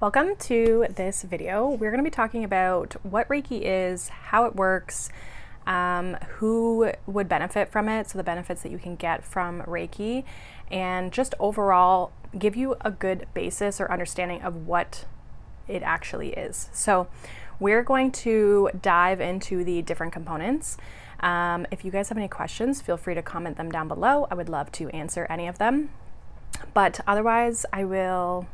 Welcome to this video. We're going to be talking about what Reiki is, how it works, who would benefit from it, so the benefits that you can get from Reiki, and just overall give you a good basis or understanding of what it actually is. So we're going to dive into the different components. If you guys have any questions, feel free to comment them down below. I would love to answer any of them. But otherwise, I will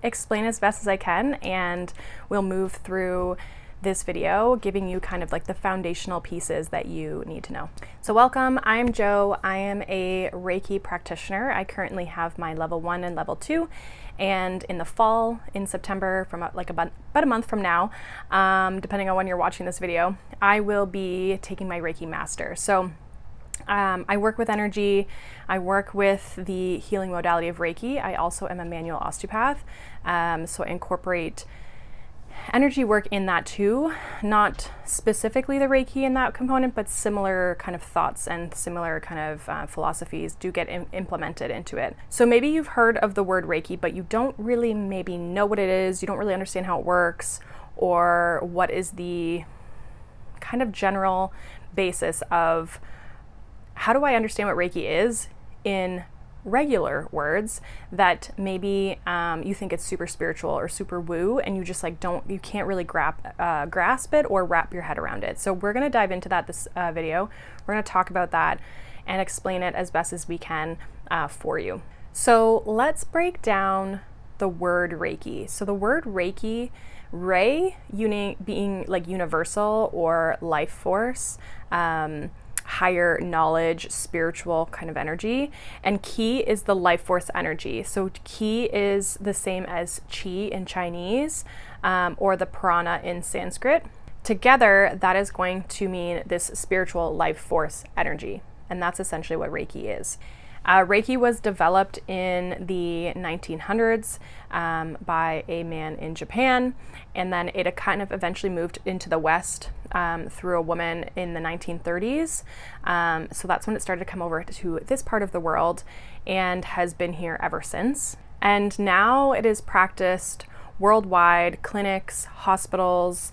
explain as best as I can, and we'll move through this video giving you kind of like the foundational pieces that you need to know. So welcome, I'm Jo. I am a Reiki practitioner. I currently have my level 1 and level 2, and in the fall, in September, from about a month from now, depending on when you're watching this video, I will be taking my Reiki Master. So I work with energy, I work with the healing modality of Reiki. I also am a manual osteopath, so I incorporate energy work in that too, not specifically the Reiki in that component, but similar kind of thoughts and similar kind of philosophies do get implemented into it. So maybe you've heard of the word Reiki, but you don't really maybe know what it is, you don't really understand how it works, or what is the kind of general basis of how do I understand what Reiki is in regular words that maybe you think it's super spiritual or super woo, and you just like you can't really grasp it or wrap your head around it. So we're going to dive into that this video. We're going to talk about that and explain it as best as we can for you. So let's break down the word Reiki. So the word Reiki, Rei being like universal or life force, higher knowledge, spiritual kind of energy, and Ki is the life force energy. So Ki is the same as Qi in Chinese, or the prana in Sanskrit. Together, that is going to mean this spiritual life force energy, and that's essentially what Reiki is. Reiki was developed in the 1900s by a man in Japan, and then it kind of eventually moved into the West through a woman in the 1930s. So that's when it started to come over to this part of the world and has been here ever since. And now it is practiced worldwide, clinics, hospitals,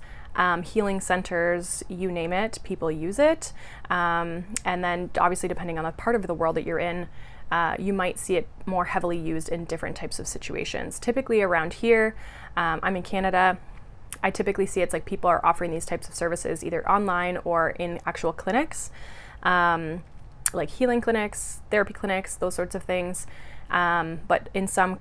healing centers, you name it, people use it. And then obviously depending on the part of the world that you're in, you might see it more heavily used in different types of situations. Typically around here, I'm in Canada, I typically see it's like people are offering these types of services either online or in actual clinics, like healing clinics, therapy clinics, those sorts of things. But in some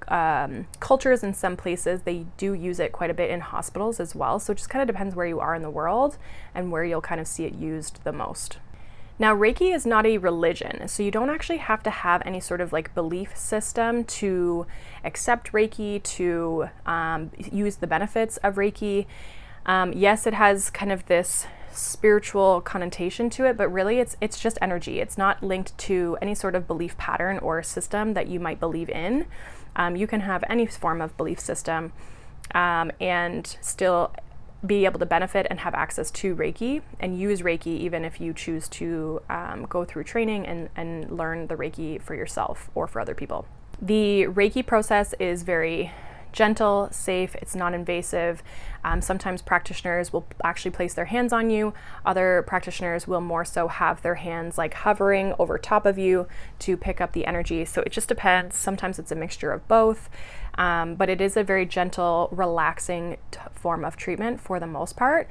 cultures, in some places, they do use it quite a bit in hospitals as well. So it just kind of depends where you are in the world and where you'll kind of see it used the most. Now, Reiki is not a religion, so you don't actually have to have any sort of like belief system to accept Reiki, to use the benefits of Reiki. Yes, it has kind of this spiritual connotation to it, but really it's just energy. It's not linked to any sort of belief pattern or system that you might believe in. You can have any form of belief system and still be able to benefit and have access to Reiki and use Reiki even if you choose to go through training and learn the Reiki for yourself or for other people. The Reiki process is very gentle, safe, it's non-invasive. Sometimes practitioners will actually place their hands on you. Other practitioners will more so have their hands like hovering over top of you to pick up the energy. So it just depends. Sometimes it's a mixture of both, but it is a very gentle, relaxing form of treatment for the most part.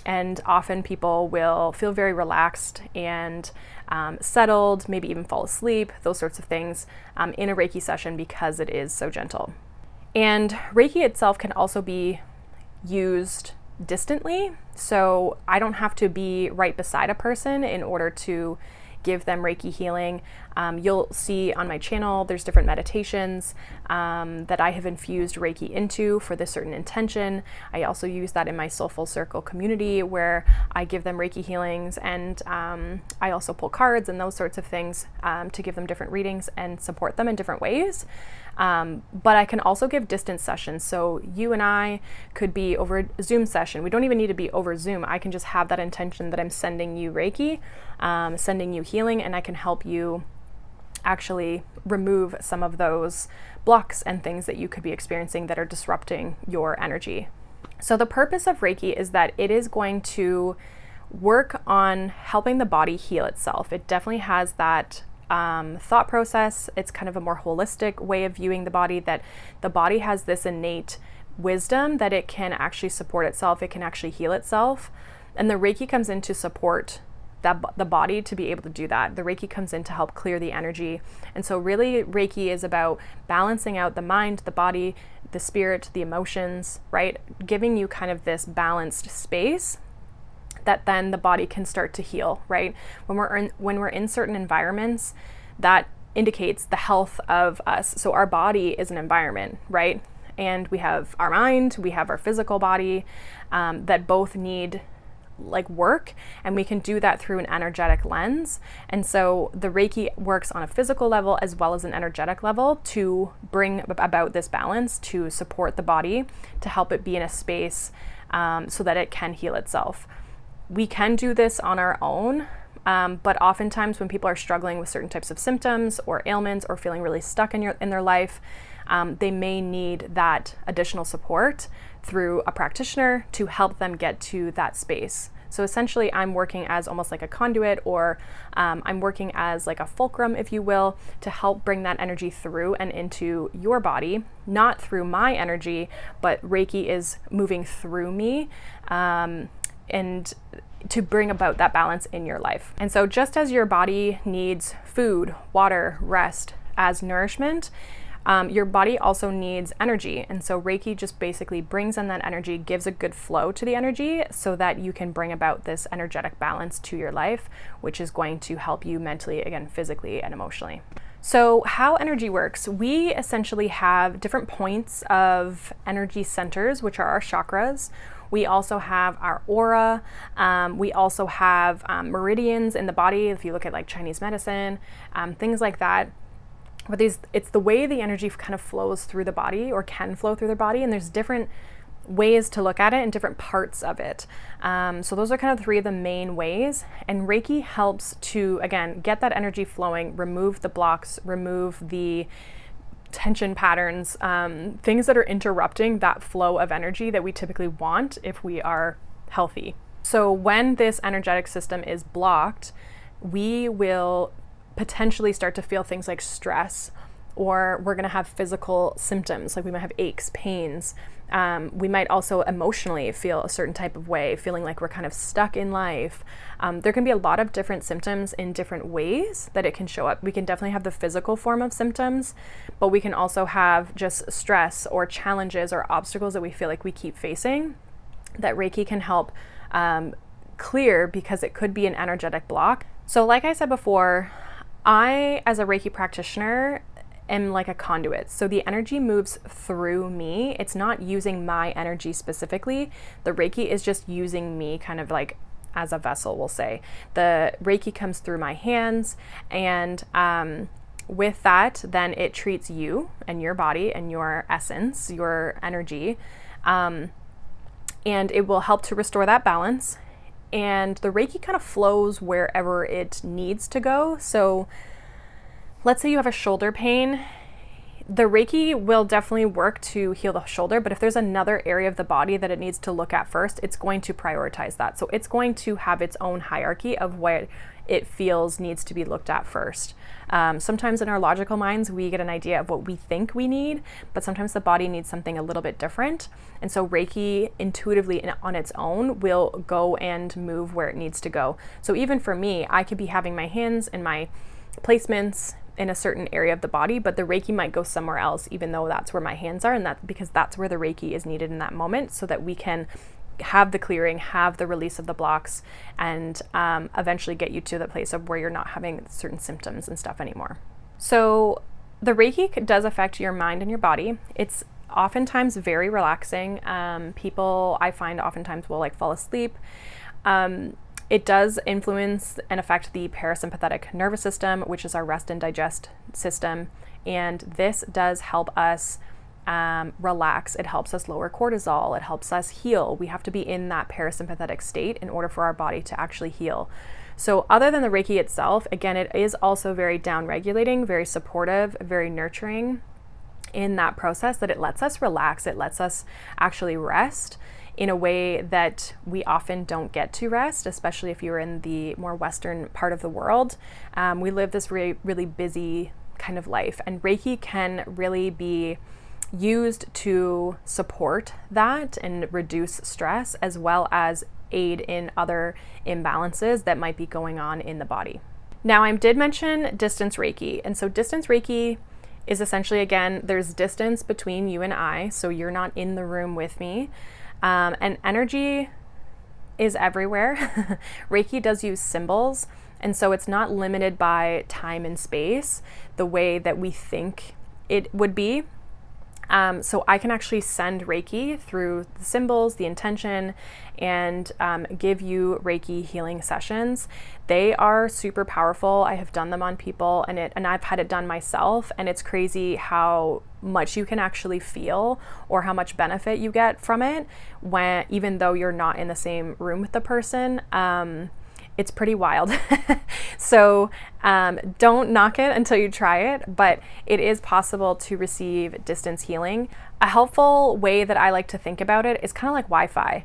And often people will feel very relaxed and settled, maybe even fall asleep, those sorts of things in a Reiki session because it is so gentle. And Reiki itself can also be used distantly. So I don't have to be right beside a person in order to give them Reiki healing. You'll see on my channel, there's different meditations that I have infused Reiki into for this certain intention. I also use that in my Soulful Circle community where I give them Reiki healings, and I also pull cards and those sorts of things to give them different readings and support them in different ways. But I can also give distance sessions. So you and I could be over a Zoom session. We don't even need to be over Zoom. I can just have that intention that I'm sending you Reiki, sending you healing, and I can help you actually remove some of those blocks and things that you could be experiencing that are disrupting your energy. So the purpose of Reiki is that it is going to work on helping the body heal itself. It definitely has that thought process. It's kind of a more holistic way of viewing the body, that the body has this innate wisdom that it can actually support itself, it can actually heal itself. And the Reiki comes in to support the body to be able to do that. The Reiki comes in to help clear the energy. And so really Reiki is about balancing out the mind, the body, the spirit, the emotions, right? Giving you kind of this balanced space that then the body can start to heal, right? When we're in certain environments, that indicates the health of us. So our body is an environment, right? And we have our mind, we have our physical body, that both need like work, and we can do that through an energetic lens. And so the Reiki works on a physical level as well as an energetic level to bring about this balance, to support the body, to help it be in a space so that it can heal itself. We can do this on our own, but oftentimes when people are struggling with certain types of symptoms or ailments or feeling really stuck in their life, they may need that additional support through a practitioner to help them get to that space. So essentially I'm working as almost like a conduit, or I'm working as like a fulcrum, if you will, to help bring that energy through and into your body, not through my energy, but Reiki is moving through me, and to bring about that balance in your life. And so just as your body needs food, water, rest as nourishment, your body also needs energy. And so Reiki just basically brings in that energy, gives a good flow to the energy so that you can bring about this energetic balance to your life, which is going to help you mentally, again, physically and emotionally. So how energy works, we essentially have different points of energy centers, which are our chakras. We also have our aura. We also have meridians in the body. If you look at like Chinese medicine, things like that. But it's the way the energy kind of flows through the body, or can flow through the body, and there's different ways to look at it and different parts of it. So those are kind of three of the main ways, and Reiki helps to, again, get that energy flowing, remove the blocks, remove the tension patterns, things that are interrupting that flow of energy that we typically want if we are healthy. So when this energetic system is blocked, we will potentially start to feel things like stress, or we're going to have physical symptoms, like we might have aches, pains. We might also emotionally feel a certain type of way, feeling like we're kind of stuck in life. There can be a lot of different symptoms in different ways that it can show up. We can definitely have the physical form of symptoms, but we can also have just stress or challenges or obstacles that we feel like we keep facing that Reiki can help clear, because it could be an energetic block. So like I said before, I, as a Reiki practitioner, am like a conduit. So the energy moves through me. It's not using my energy specifically. The Reiki is just using me kind of like as a vessel, we'll say. The Reiki comes through my hands, and with that, then it treats you and your body and your essence, your energy, and it will help to restore that balance. And the Reiki kind of flows wherever it needs to go. So let's say you have a shoulder pain. The Reiki will definitely work to heal the shoulder, but if there's another area of the body that it needs to look at first, it's going to prioritize that. So it's going to have its own hierarchy of what it feels needs to be looked at first. Sometimes in our logical minds, we get an idea of what we think we need, but sometimes the body needs something a little bit different. And so Reiki intuitively on its own will go and move where it needs to go. So even for me, I could be having my hands and my placements in a certain area of the body, but the Reiki might go somewhere else, even though that's where my hands are, and that's because that's where the Reiki is needed in that moment, so that we can have the clearing, have the release of the blocks, and eventually get you to the place of where you're not having certain symptoms and stuff anymore. So the Reiki does affect your mind and your body. It's oftentimes very relaxing. People, I find, oftentimes will like fall asleep. It does influence and affect the parasympathetic nervous system, which is our rest and digest system. And this does help us relax. It helps us lower cortisol. It helps us heal. We have to be in that parasympathetic state in order for our body to actually heal. So other than the Reiki itself, again, it is also very down-regulating, very supportive, very nurturing in that process, that it lets us relax. It lets us actually rest in a way that we often don't get to rest, especially if you're in the more Western part of the world. We live this really, really busy kind of life, and Reiki can really be used to support that and reduce stress, as well as aid in other imbalances that might be going on in the body. Now, I did mention distance Reiki, and so distance Reiki is essentially, again, there's distance between you and I, so you're not in the room with me, and energy is everywhere. Reiki does use symbols, and so it's not limited by time and space the way that we think it would be. So I can actually send Reiki through the symbols, the intention, and give you Reiki healing sessions. They are super powerful. I have done them on people, and I've had it done myself, and it's crazy how much you can actually feel, or how much benefit you get from it, when even though you're not in the same room with the person. It's pretty wild. So don't knock it until you try it, but it is possible to receive distance healing. A helpful way that I like to think about it is kind of like Wi-Fi.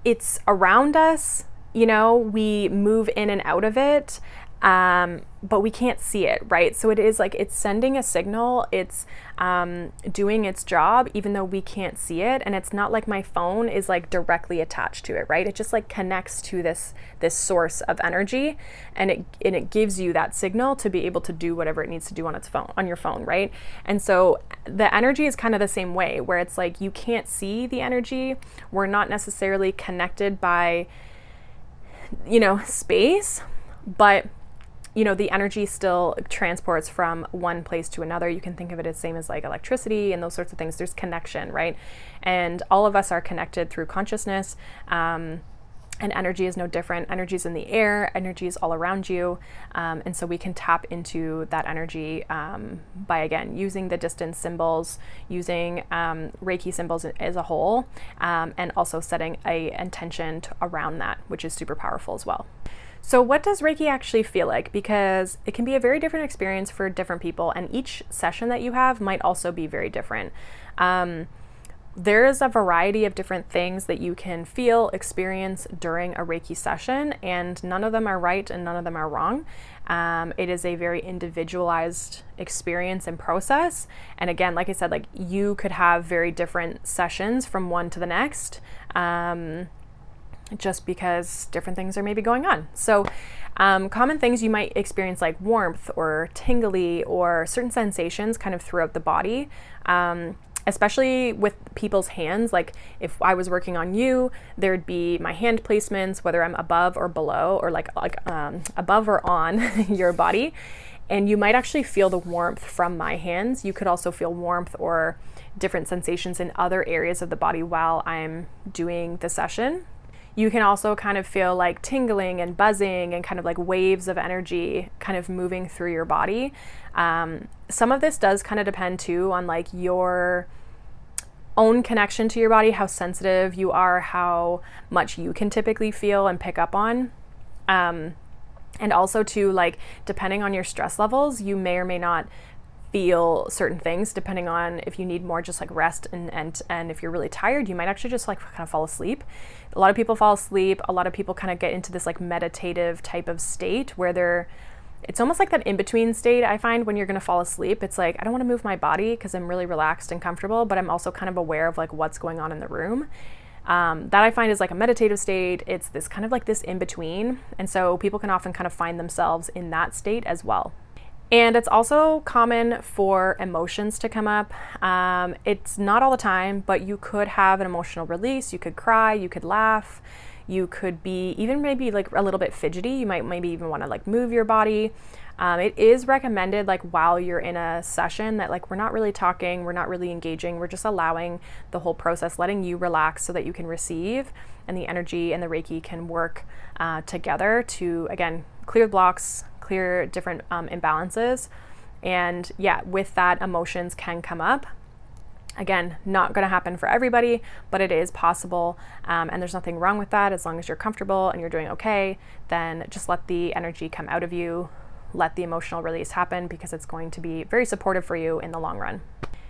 It's around us, we move in and out of it, but we can't see it, right? So it is like it's sending a signal, it's doing its job, even though we can't see it. And it's not like my phone is like directly attached to it, right? It just like connects to this source of energy, and it gives you that signal to be able to do whatever it needs to do on your phone, right? And so the energy is kind of the same way, where it's like you can't see the energy. We're not necessarily connected by space, but the energy still transports from one place to another. You can think of it as same as like electricity and those sorts of things. There's connection, right? And all of us are connected through consciousness, and energy is no different. Energy is in the air, energy is all around you. And so we can tap into that energy by, again, using the distance symbols, using Reiki symbols as a whole, and also setting a intention around that, which is super powerful as well. So what does Reiki actually feel like? Because it can be a very different experience for different people, and each session that you have might also be very different. There is a variety of different things that you can feel, experience during a Reiki session, and none of them are right and none of them are wrong. It is a very individualized experience and process. And again, like I said, like you could have very different sessions from one to the next, just because different things are maybe going on. So common things you might experience, like warmth or tingly or certain sensations kind of throughout the body, especially with people's hands. Like if I was working on you, there'd be my hand placements, whether I'm above or below, or like above or on your body. And you might actually feel the warmth from my hands. You could also feel warmth or different sensations in other areas of the body while I'm doing the session. You can also kind of feel like tingling and buzzing and kind of like waves of energy kind of moving through your body. Some of this does kind of depend too on like your own connection to your body, how sensitive you are, how much you can typically feel and pick up on. And also too, like depending on your stress levels, you may or may not feel certain things, depending on if you need more just like rest and if you're really tired, you might actually just like kind of fall asleep. A lot of people fall asleep. A lot of people kind of get into this like meditative type of state where it's almost like that in-between state. I find when you're going to fall asleep, it's like, I don't want to move my body because I'm really relaxed and comfortable, but I'm also kind of aware of like what's going on in the room. That I find is like a meditative state. It's this kind of like this in-between. And so people can often kind of find themselves in that state as well. And it's also common for emotions to come up. It's not all the time, but you could have an emotional release. You could cry, you could laugh, you could be even maybe like a little bit fidgety. You might maybe even want to like move your body. It is recommended like while you're in a session that like we're not really talking, we're not really engaging, we're just allowing the whole process, letting you relax so that you can receive, and the energy and the Reiki can work together to, again, clear blocks, clear different imbalances. And yeah, with that, emotions can come up. Again, not going to happen for everybody, but it is possible. And there's nothing wrong with that. As long as you're comfortable and you're doing okay, then just let the energy come out of you. Let the emotional release happen, because it's going to be very supportive for you in the long run.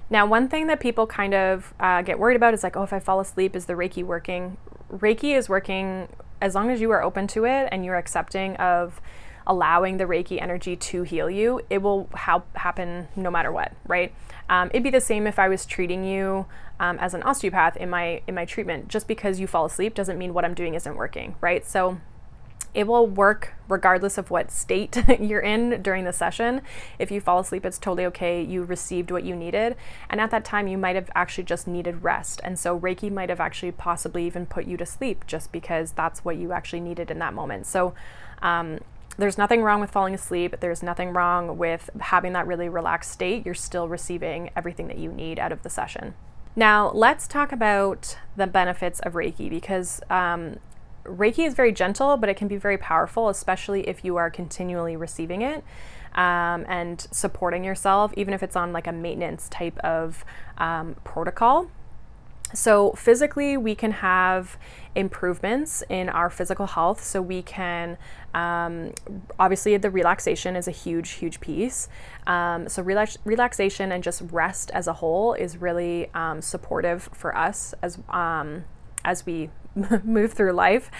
Now, one thing that people kind of get worried about is like, oh, if I fall asleep, is the Reiki working? Reiki is working as long as you are open to it and you're accepting of allowing the Reiki energy to heal you. It will happen no matter what, right? It'd be the same if I was treating you as an osteopath in my treatment. Just because you fall asleep doesn't mean what I'm doing isn't working, right? So it will work regardless of what state you're in during the session. If you fall asleep, it's totally okay. You received what you needed. And at that time, you might have actually just needed rest. And so Reiki might have actually possibly even put you to sleep just because that's what you actually needed in that moment. So there's nothing wrong with falling asleep. There's nothing wrong with having that really relaxed state. You're still receiving everything that you need out of the session. Now, let's talk about the benefits of Reiki, because Reiki is very gentle, but it can be very powerful, especially if you are continually receiving it and supporting yourself, even if it's on like a maintenance type of protocol. So physically, we can have improvements in our physical health. So we can, obviously the relaxation is a huge, huge piece. So relaxation and just rest as a whole is really supportive for us as we move through life.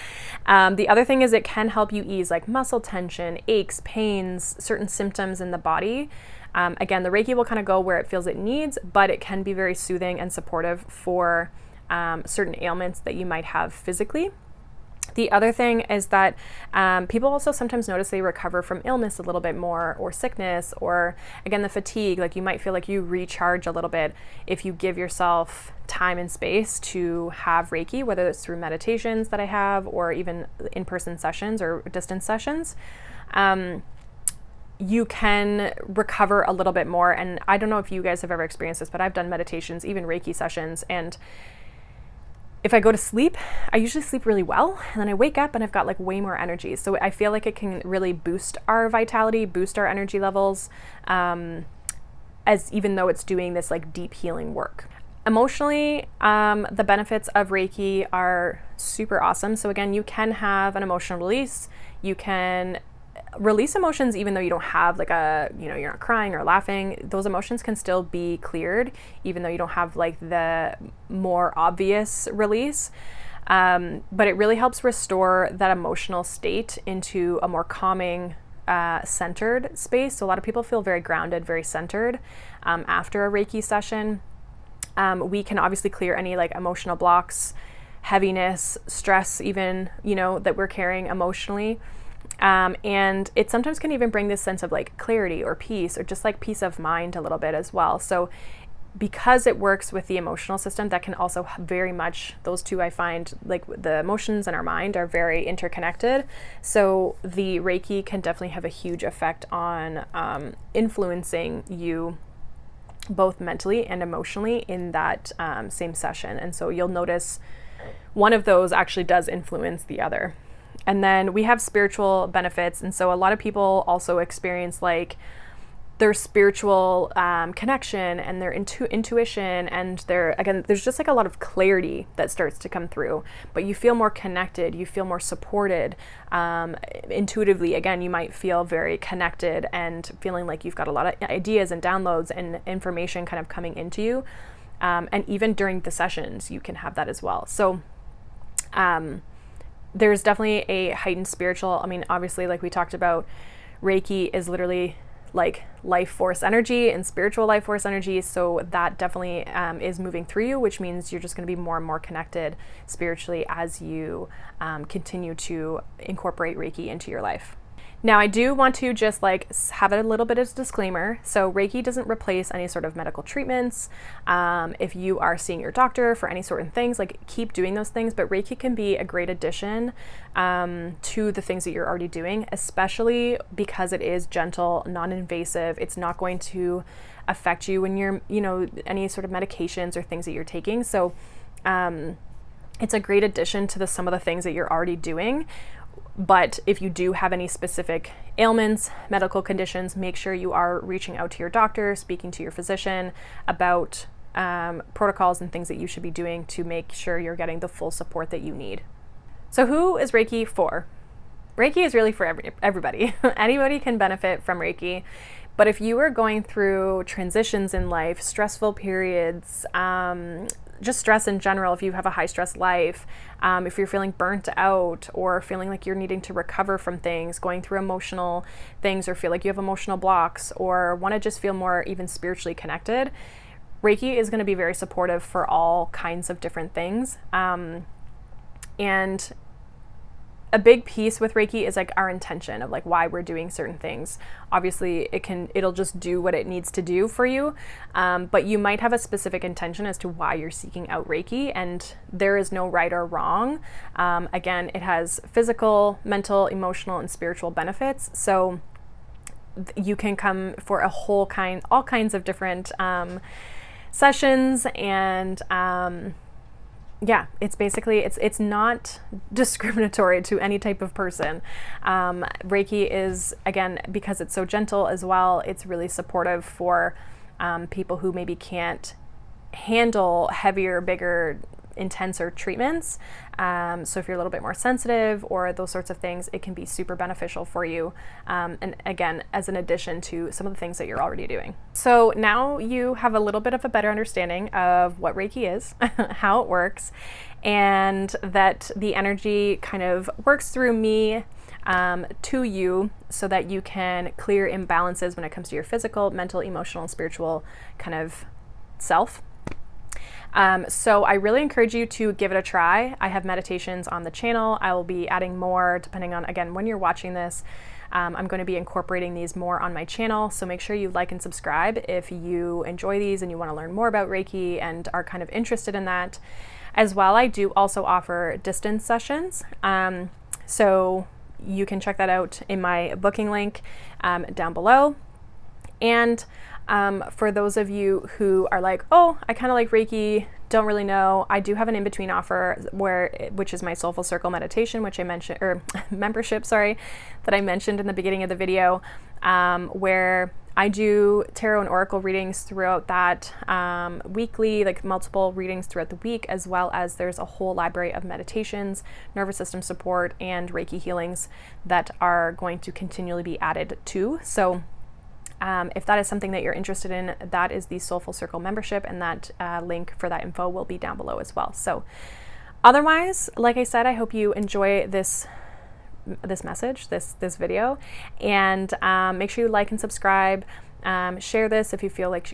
The other thing is it can help you ease like muscle tension, aches, pains, certain symptoms in the body. Again, the Reiki will kind of go where it feels it needs, but it can be very soothing and supportive for certain ailments that you might have physically. The other thing is that people also sometimes notice they recover from illness a little bit more, or sickness, or again, the fatigue. Like you might feel like you recharge a little bit if you give yourself time and space to have Reiki, whether it's through meditations that I have or even in-person sessions or distance sessions. You can recover a little bit more. And I don't know if you guys have ever experienced this, but I've done meditations, even Reiki sessions, and if I go to sleep, I usually sleep really well, and then I wake up and I've got like way more energy. So I feel like it can really boost our vitality, boost our energy levels, as even though it's doing this like deep healing work. Emotionally, the benefits of Reiki are super awesome. So again, you can have an emotional release. You can release emotions even though you don't have like you're not crying or laughing. Those emotions can still be cleared even though you don't have like the more obvious release. But it really helps restore that emotional state into a more calming, centered space. So a lot of people feel very grounded, very centered after a Reiki session. We can obviously clear any like emotional blocks, heaviness, stress even, that we're carrying emotionally. And it sometimes can even bring this sense of like clarity or peace, or just like peace of mind a little bit as well. So because it works with the emotional system, that can also very much, those two I find like the emotions and our mind are very interconnected. So the Reiki can definitely have a huge effect on influencing you both mentally and emotionally in that same session. And so you'll notice one of those actually does influence the other. And then we have spiritual benefits. And so a lot of people also experience like their spiritual connection and their intuition, and there's just like a lot of clarity that starts to come through, but you feel more connected, you feel more supported. Intuitively, again, you might feel very connected and feeling like you've got a lot of ideas and downloads and information kind of coming into you. And even during the sessions, you can have that as well. So, there's definitely a heightened spiritual, obviously, like we talked about, Reiki is literally like life force energy and spiritual life force energy. So that definitely is moving through you, which means you're just going to be more and more connected spiritually as you continue to incorporate Reiki into your life. Now, I do want to just like have a little bit of a disclaimer. So Reiki doesn't replace any sort of medical treatments. If you are seeing your doctor for any sort of things, like keep doing those things, but Reiki can be a great addition to the things that you're already doing, especially because it is gentle, non-invasive. It's not going to affect you when you're, any sort of medications or things that you're taking. So it's a great addition to some of the things that you're already doing. But if you do have any specific ailments, medical conditions, make sure you are reaching out to your doctor, speaking to your physician about protocols and things that you should be doing to make sure you're getting the full support that you need. So who is Reiki for? Reiki is really for everybody. Anybody can benefit from Reiki. But if you are going through transitions in life, stressful periods, just stress in general, if you have a high stress life, if you're feeling burnt out or feeling like you're needing to recover from things, going through emotional things, or feel like you have emotional blocks, or want to just feel more even spiritually connected, Reiki is going to be very supportive for all kinds of different things. And a big piece with Reiki is like our intention of like why we're doing certain things. Obviously it'll just do what it needs to do for you. But you might have a specific intention as to why you're seeking out Reiki, and there is no right or wrong. Again, it has physical, mental, emotional, and spiritual benefits. So you can come for all kinds of different sessions, and yeah, it's basically, it's not discriminatory to any type of person. Reiki is, again, because it's so gentle as well, it's really supportive for people who maybe can't handle heavier, bigger, intenser treatments. So if you're a little bit more sensitive or those sorts of things, it can be super beneficial for you. And again, as an addition to some of the things that you're already doing. So now you have a little bit of a better understanding of what Reiki is, how it works, and that the energy kind of works through me to you so that you can clear imbalances when it comes to your physical, mental, emotional, and spiritual kind of self. So I really encourage you to give it a try. I have meditations on the channel. I will be adding more depending on, again, when you're watching this. I'm going to be incorporating these more on my channel. So make sure you like and subscribe if you enjoy these and you want to learn more about Reiki and are kind of interested in that. As well, I do also offer distance sessions. So you can check that out in my booking link down below. And for those of you who are like, oh, I kind of like Reiki, don't really know, I do have an in-between offer which is my Soulful Circle meditation, which I mentioned, or membership, sorry, that I mentioned in the beginning of the video, where I do tarot and oracle readings throughout that weekly, like multiple readings throughout the week, as well as there's a whole library of meditations, nervous system support, and Reiki healings that are going to continually be added to. So if that is something that you're interested in, that is the Soulful Circle membership, and that link for that info will be down below as well. So otherwise, like I said, I hope you enjoy this message, this video, and make sure you like and subscribe. Share this if you feel like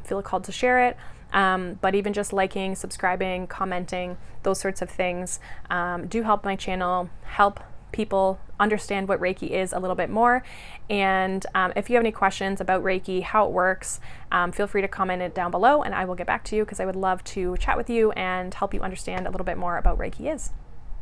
feel called to share it. But even just liking, subscribing, commenting, those sorts of things do help my channel, help people understand what Reiki is a little bit more. And if you have any questions about Reiki, how it works, feel free to comment it down below and I will get back to you, because I would love to chat with you and help you understand a little bit more about Reiki is.